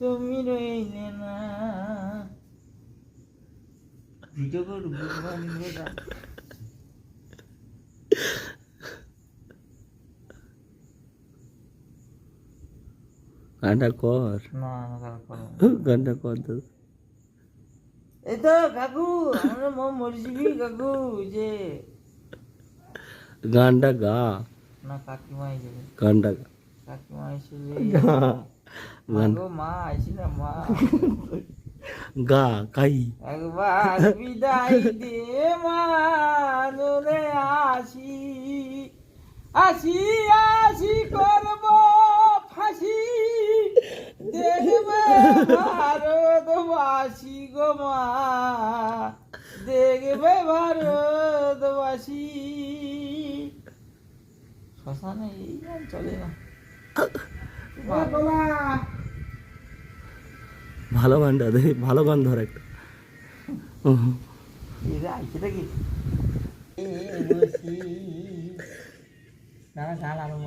তুমি রইলে না। ভিডিও করু গুড মর্নিং বেটা। গানটা কর, না না করো। গানটা কর দাদা। এই তো কাকু আমরা মরজিবি কাকু যে গানটা গা, না কাকিমা আইছিল, গানটা গা। কাকিমা আইছিল। গান গো মা আইছিল মা। গা কাই। একবার বিদায় দে মা নলে আসি আসি আসি করব ফাঁসি দেখবে ভারতবাসী গো মা দেখবে ভারতবাসী। শ্মশানে এই গান চলে না। ভালো গানটা দে, ভালো গান ধর একটা। এরা আইছে নাকি বসি না গান আরম্ভ।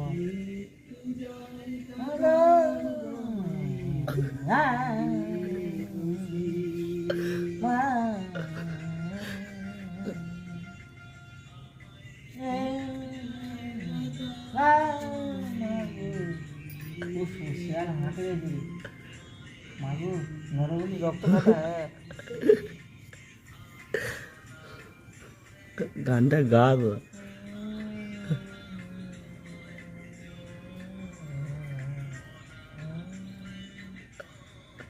মাগো নরবলি রক্ত খাতা। গানটা গা গো।